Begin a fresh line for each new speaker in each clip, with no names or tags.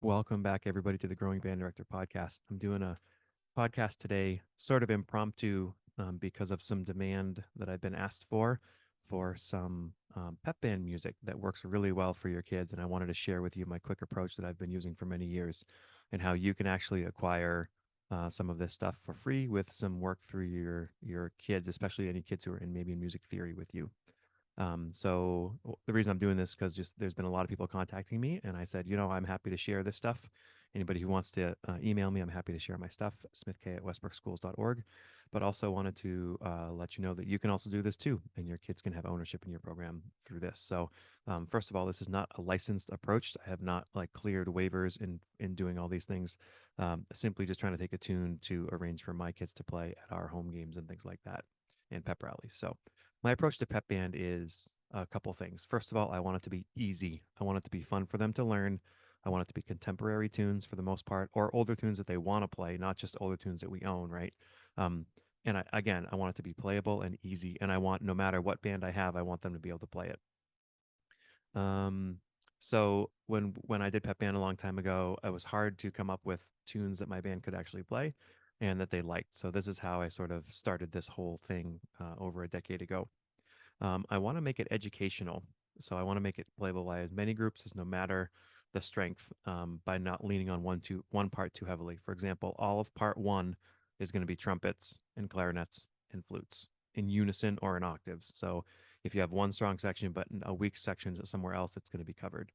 Welcome back, everybody, to the Growing Band Director podcast. I'm doing a podcast today, sort of impromptu, because of some demand that I've been asked for some pep band music that works really well for your kids. And I wanted to share with you my quick approach that I've been using for many years and how you can actually acquire some of this stuff for free with some work through your kids, especially any kids who are in maybe in music theory with you. The reason I'm doing this because just there's been a lot of people contacting me, and I said, I'm happy to share this stuff. Anybody who wants to email me, I'm happy to share my stuff, smithk@westbrookschools.org. But also wanted to let you know that you can also do this too, and your kids can have ownership in your program through this. First of all, this is not a licensed approach. I have not like cleared waivers in doing all these things. Simply just trying to take a tune to arrange for my kids to play at our home games and things like that, and pep rallies. So my approach to pep band is a couple things. First of all, I want it to be easy. I want it to be fun for them to learn. I want it to be contemporary tunes for the most part, or older tunes that they want to play, not just older tunes that we own, right? Um, again, I want it to be playable and easy. And I want, no matter what band I have, I want them to be able to play it. Um, so when I did pep band a long time ago, it was hard to come up with tunes that my band could actually play and that they liked. So this is how I sort of started this whole thing over a decade ago. I want to make it educational. So I want to make it playable by as many groups as no matter the strength, by not leaning on one part too heavily. For example, all of part one is going to be trumpets and clarinets and flutes in unison or in octaves. So if you have one strong section but a weak section somewhere else, it's going to be covered.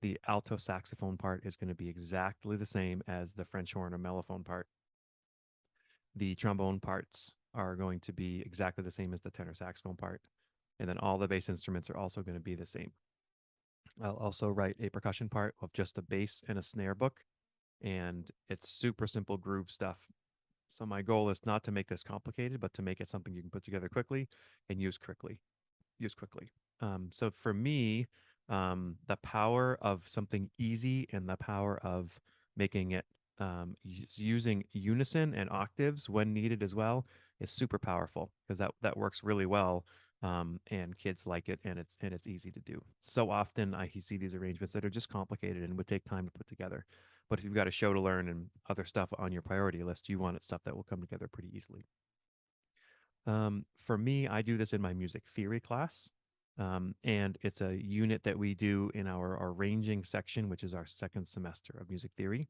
The alto saxophone part is going to be exactly the same as the French horn or mellophone part. The trombone parts are going to be exactly the same as the tenor saxophone part. And then all the bass instruments are also going to be the same. I'll also write a percussion part of just a bass and a snare book, and it's super simple groove stuff. So my goal is not to make this complicated, but to make it something you can put together quickly and use quickly. Use quickly. So for me, the power of something easy and the power of making it using unison and octaves when needed as well is super powerful because that works really well. And kids like it, and it's easy to do. So often I see these arrangements that are just complicated and would take time to put together. But if you've got a show to learn and other stuff on your priority list, you want it stuff that will come together pretty easily. For me, I do this in my music theory class. And it's a unit that we do in our arranging section, which is our second semester of music theory.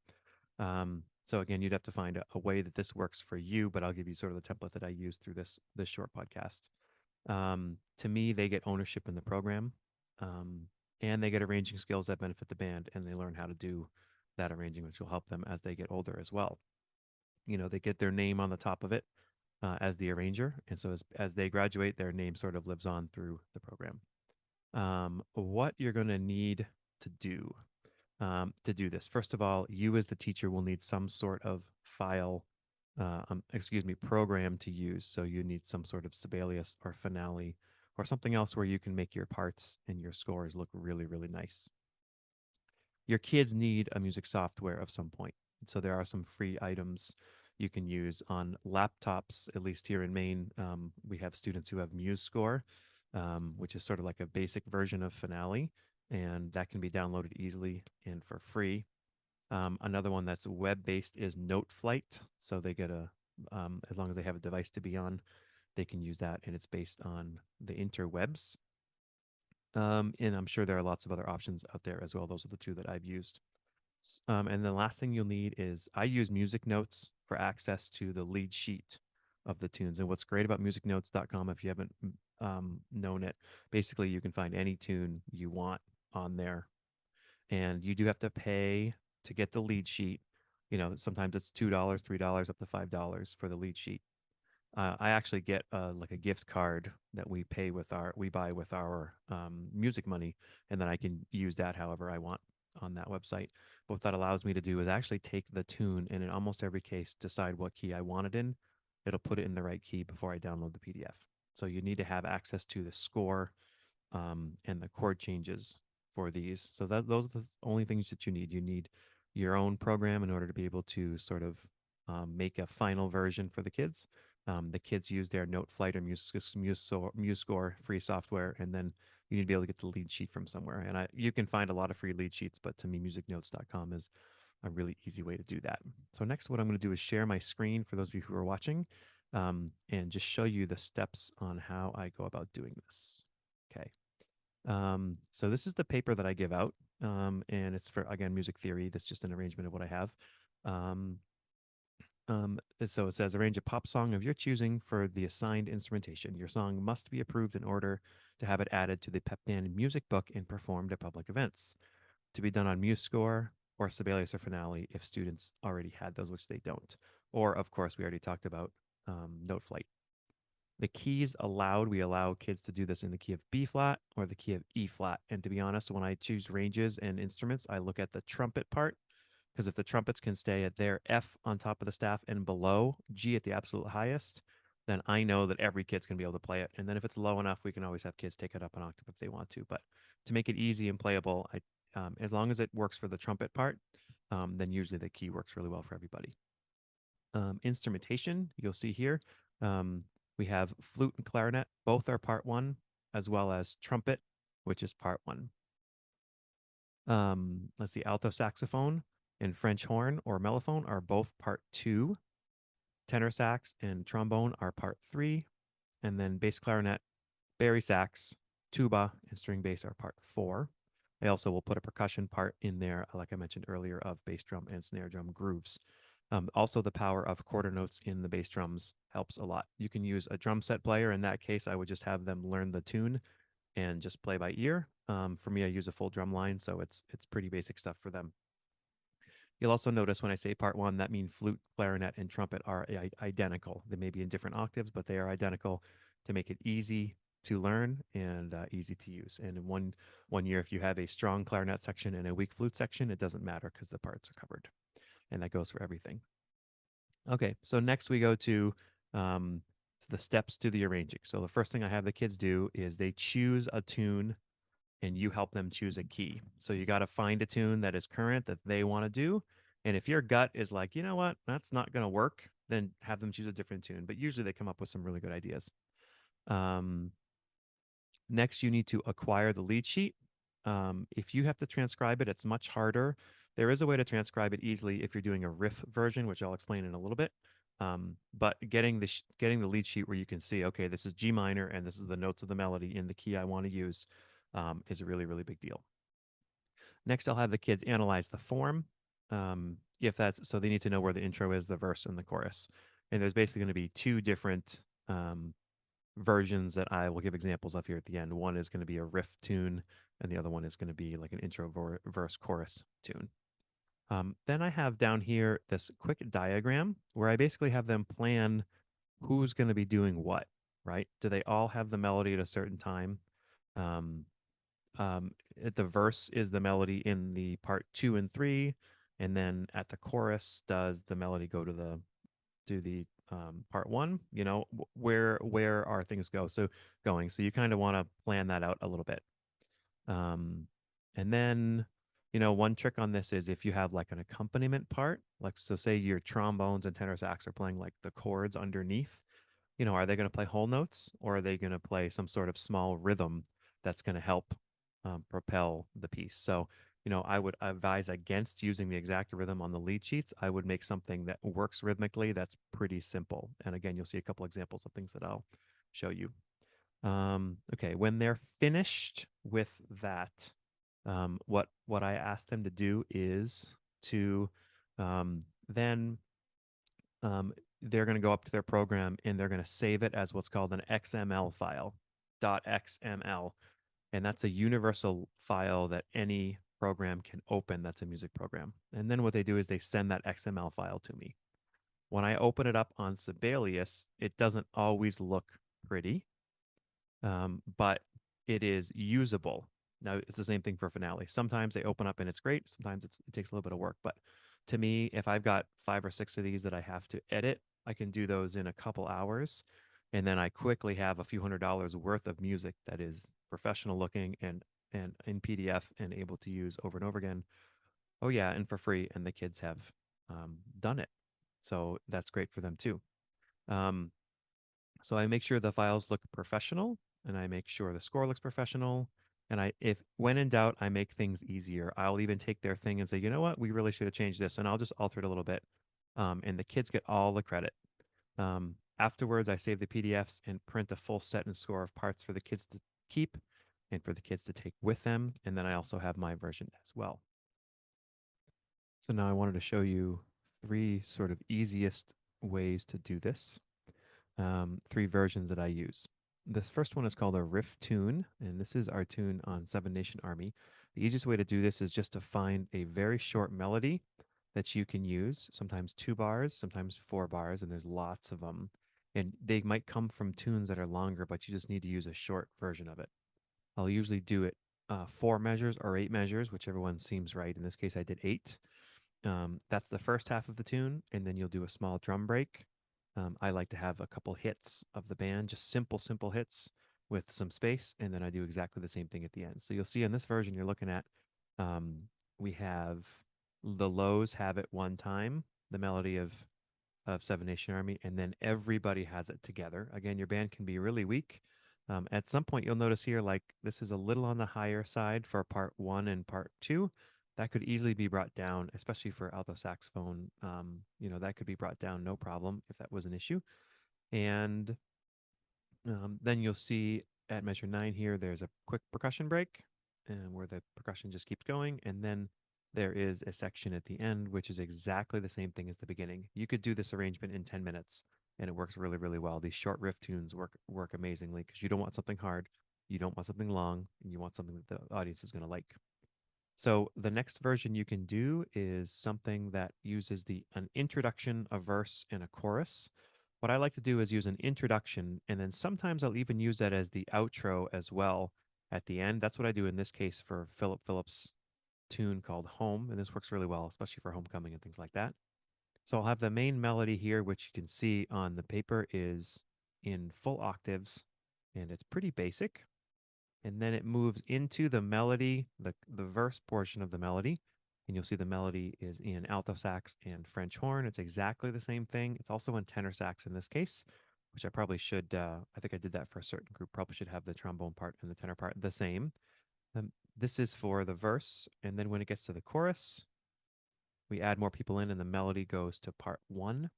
So again, you'd have to find a way that this works for you, but I'll give you sort of the template that I use through this short podcast. To me, they get ownership in the program, um, and they get arranging skills that benefit the band, and they learn how to do that arranging, which will help them as they get older as well. They get their name on the top of it as the arranger. And so as they graduate, their name sort of lives on through the program. What you're going to need to do to do this, first of all, you as the teacher will need some sort of program to use. So you need some sort of Sibelius or Finale or something else where you can make your parts and your scores look really, really nice. Your kids need a music software of some point. So there are some free items you can use on laptops, at least here in Maine. We have students who have MuseScore, which is sort of like a basic version of Finale, and that can be downloaded easily and for free. Another one that's web based is NoteFlight. So they get as long as they have a device to be on, they can use that, and it's based on the interwebs. And I'm sure there are lots of other options out there as well. Those are the two that I've used. And the last thing you'll need is I use Music Notes for access to the lead sheet of the tunes. And what's great about musicnotes.com, if you haven't known it, basically you can find any tune you want on there. And you do have to pay to get the lead sheet. Sometimes it's $2, $3, up to $5 for the lead sheet. I actually get like a gift card that we buy with our music money, and then I can use that however I want on that website. But what that allows me to do is actually take the tune and in almost every case decide what key I want it in. It'll put it in the right key before I download the PDF. So you need to have access to the score and the chord changes for these. So those are the only things that you need. You need your own program in order to be able to sort of make a final version for the kids. The kids use their NoteFlight or MuseScore free software, and then you need to be able to get the lead sheet from somewhere. And you can find a lot of free lead sheets, but to me, musicnotes.com is a really easy way to do that. So next, what I'm going to do is share my screen for those of you who are watching, and just show you the steps on how I go about doing this. Okay. So this is the paper that I give out, and it's for, again, music theory. That's just an arrangement of what I have. Um, so it says arrange a pop song of your choosing for the assigned instrumentation. Your song must be approved in order to have it added to the pep band music book and performed at public events. To be done on MuseScore or Sibelius or Finale if students already had those, which they don't. Or, of course, we already talked about Note Flight. The keys allowed, we allow kids to do this in the key of B flat or the key of E flat. And to be honest, when I choose ranges and instruments, I look at the trumpet part, because if the trumpets can stay at their F on top of the staff and below G at the absolute highest, then I know that every kid's going to be able to play it. And then if it's low enough, we can always have kids take it up an octave if they want to. But to make it easy and playable, as long as it works for the trumpet part, then usually the key works really well for everybody. Instrumentation, you'll see here, we have flute and clarinet, both are part one, as well as trumpet, which is part one. Let's see, alto saxophone and French horn or mellophone are both part two. Tenor sax and trombone are part three. And then bass clarinet, bari sax, tuba, and string bass are part four. I also will put a percussion part in there, like I mentioned earlier, of bass drum and snare drum grooves. Also, the power of quarter notes in the bass drums helps a lot. You can use a drum set player. In that case, I would just have them learn the tune and just play by ear. For me, I use a full drum line, so it's pretty basic stuff for them. You'll also notice when I say part one, that means flute, clarinet, and trumpet are identical. They may be in different octaves, but they are identical to make it easy to learn and easy to use. And in one year, if you have a strong clarinet section and a weak flute section, it doesn't matter because the parts are covered. And that goes for everything. Okay, so next we go to the steps to the arranging. So the first thing I have the kids do is they choose a tune and you help them choose a key. So you got to find a tune that is current that they want to do. And if your gut is like, you know what, that's not going to work, then have them choose a different tune. But usually they come up with some really good ideas. Um, Next, you need to acquire the lead sheet. If you have to transcribe it, it's much harder. There is a way to transcribe it easily if you're doing a riff version, which I'll explain in a little bit. But getting the lead sheet where you can see, okay, this is G minor and this is the notes of the melody in the key I want to use, is a really, really big deal. Next, I'll have the kids analyze the form. If that's so, they need to know where the intro is, the verse, and the chorus. And there's basically going to be two different versions that I will give examples of here at the end. One is going to be a riff tune, and the other one is going to be like an intro verse chorus tune. Then I have down here this quick diagram where I basically have them plan who's going to be doing what, right? Do they all have the melody at a certain time? Um, the verse is the melody in the part two and three, and then at the chorus, does the melody go to the part one? You know, where are things going? So you kind of want to plan that out a little bit. And then, one trick on this is if you have like an accompaniment part, like so say your trombones and tenor sax are playing like the chords underneath, are they going to play whole notes or are they going to play some sort of small rhythm that's going to help propel the piece? So, I would advise against using the exact rhythm on the lead sheets. I would make something that works rhythmically that's pretty simple. And again, you'll see a couple examples of things that I'll show you. Okay, when they're finished with that, what I ask them to do is to then they're going to go up to their program and they're going to save it as what's called an XML file, .xml, and that's a universal file that any program can open. That's a music program. And then what they do is they send that XML file to me. When I open it up on Sibelius, it doesn't always look pretty, but it is usable. Now, it's the same thing for Finale. Sometimes they open up and it's great. Sometimes it takes a little bit of work. But to me, if I've got 5 or 6 of these that I have to edit, I can do those in a couple hours. And then I quickly have a few $100s worth of music that is professional looking and in PDF and able to use over and over again. Oh, yeah, and for free. And the kids have done it. So that's great for them too. So I make sure the files look professional and I make sure the score looks professional. And if when in doubt, I make things easier. I'll even take their thing and say, you know what, we really should have changed this, and I'll just alter it a little bit. And the kids get all the credit. Afterwards, I save the PDFs and print a full set and score of parts for the kids to keep and for the kids to take with them. And then I also have my version as well. So now I wanted to show you three sort of easiest ways to do this, three versions that I use. This first one is called a riff tune, and this is our tune on Seven Nation Army. The easiest way to do this is just to find a very short melody that you can use, sometimes 2 bars, sometimes 4 bars, and there's lots of them. And they might come from tunes that are longer, but you just need to use a short version of it. I'll usually do it 4 measures or 8 measures, whichever one seems right. In this case, I did 8. That's the first half of the tune, and then you'll do a small drum break. I like to have a couple hits of the band, just simple hits with some space, and then I do exactly the same thing at the end. So you'll see in this version you're looking at, we have the lows have it one time, the melody of Seven Nation Army, and then everybody has it together. Again, your band can be really weak. At some point, you'll notice here, like this is a little on the higher side for part one and part two. That could easily be brought down, especially for alto saxophone. That could be brought down no problem if that was an issue. And then you'll see at measure 9 here, there's a quick percussion break and where the percussion just keeps going. And then there is a section at the end, which is exactly the same thing as the beginning. You could do this arrangement in 10 minutes and it works really, really well. These short riff tunes work amazingly because you don't want something hard, you don't want something long, and you want something that the audience is going to like. So the next version you can do is something that uses an introduction, a verse, and a chorus. What I like to do is use an introduction, and then sometimes I'll even use that as the outro as well at the end. That's what I do in this case for Philip Phillips' tune called Home, and this works really well, especially for homecoming and things like that. So I'll have the main melody here, which you can see on the paper is in full octaves, and it's pretty basic, and then it moves into the melody, the verse portion of the melody, and you'll see the melody is in alto sax and French horn. It's exactly the same thing. It's also in tenor sax in this case, which I probably should. I think I did that for a certain group. Probably should have the trombone part and the tenor part the same. This is for the verse, and then when it gets to the chorus, we add more people in, and the melody goes to part one,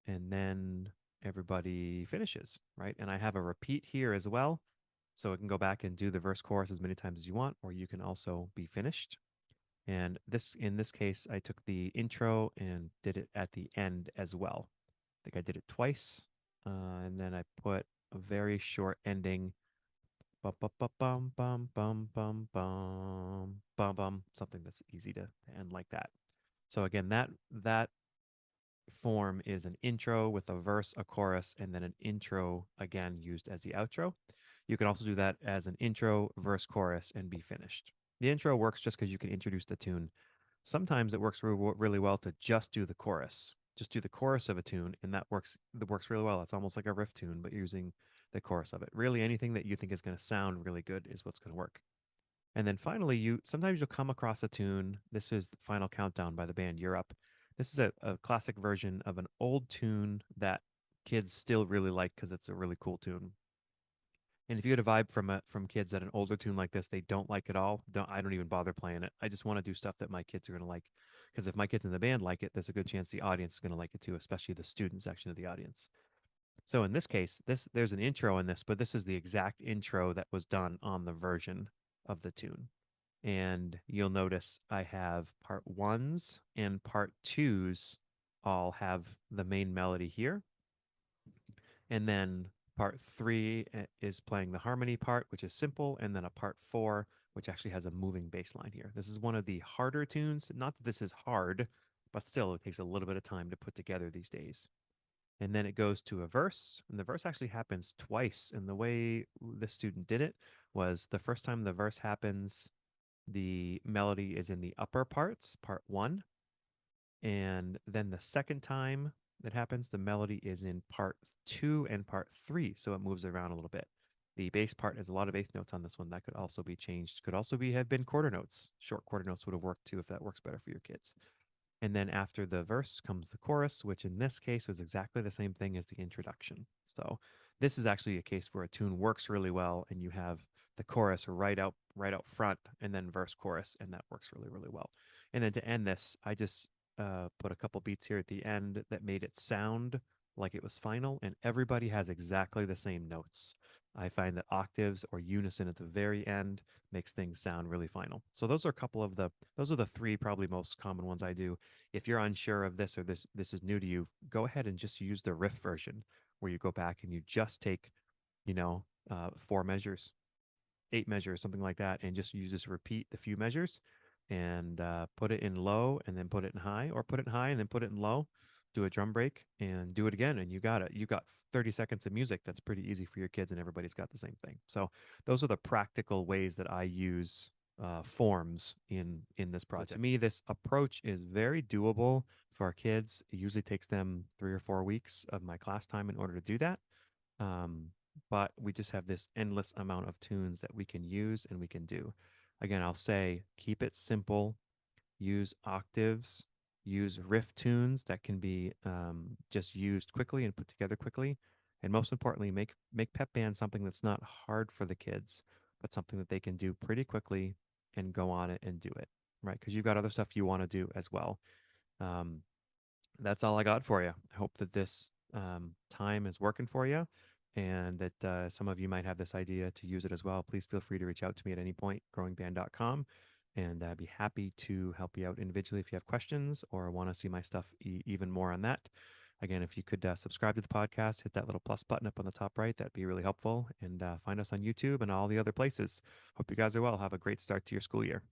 and then everybody finishes, right? And I have a repeat here as well. So it can go back and do the verse chorus as many times as you want, or you can also be finished. And in this case, I took the intro and did it at the end as well. I think I did it twice. And then I put a very short ending. Bum, bum, bum, bum, bum, bum, bum, bum, bum, bum, something that's easy to end like that. So again, that form is an intro with a verse, a chorus, and then an intro again used as the outro. You can also do that as an intro, verse, chorus, and be finished. The intro works just because you can introduce the tune. Sometimes it works really well to just do the chorus, just do the chorus of a tune, and that works really well. It's almost like a riff tune, but using the chorus of it. Really, anything that you think is going to sound really good is what's going to work. And then finally, you'll come across a tune. This is the Final Countdown by the band Europe. This is a classic version of an old tune that kids still really like because it's a really cool tune. And if you get a vibe from kids that an older tune like this they don't like at all, I don't even bother playing it. I just want to do stuff that my kids are going to like. Because if my kids in the band like it, there's a good chance the audience is going to like it too, especially the student section of the audience. So in this case, there's an intro in this, but this is the exact intro that was done on the version of the tune. And you'll notice I have part ones and part twos all have the main melody here. And then part three is playing the harmony part, which is simple. And then a part four, which actually has a moving bass line here. This is one of the harder tunes. Not that this is hard, but still, it takes a little bit of time to put together these days. And then it goes to a verse, and the verse actually happens twice. And the way the student did it was the first time the verse happens, the melody is in the upper parts, part one. And then the second time that happens, the melody is in part two and part three. So it moves around a little bit. The bass part has a lot of eighth notes on this one. That could also be changed. Could also have been quarter notes. Short quarter notes would have worked too if that works better for your kids. And then after the verse comes the chorus, which in this case was exactly the same thing as the introduction. So this is actually a case where a tune works really well and you have the chorus right out front and then verse chorus, and that works really really well. And then to end this, I just put a couple beats here at the end that made it sound like it was final, and everybody has exactly the same notes. I find that octaves or unison at the very end makes things sound really final. So those are a couple of those are the three probably most common ones I do. If you're unsure of this or this is new to you, go ahead and just use the riff version where you go back and you just take, you know, 4 measures, 8 measures, something like that, and just repeat the few measures and put it in low and then put it in high, or put it in high and then put it in low. Do a drum break and do it again, and you got it. You got 30 seconds of music. That's pretty easy for your kids, and everybody's got the same thing. So those are the practical ways that I use forms in this project. So to me, this approach is very doable for our kids. It usually takes them 3 or 4 weeks of my class time in order to do that. Um, but we just have this endless amount of tunes that we can use and we can do. Again, I'll say keep it simple, use octaves, use riff tunes that can be just used quickly and put together quickly. And most importantly, make pep band something that's not hard for the kids, but something that they can do pretty quickly and go on it and do it, right? Because you've got other stuff you want to do as well. Um, that's all I got for you. I hope that this time is working for you, and that some of you might have this idea to use it as well. Please feel free to reach out to me at any point, growingband.com, and I'd be happy to help you out individually if you have questions or want to see my stuff even more on that. Again, if you could subscribe to the podcast, hit that little plus button up on the top right, that'd be really helpful. And find us on YouTube and all the other places. Hope you guys are well. Have a great start to your school year.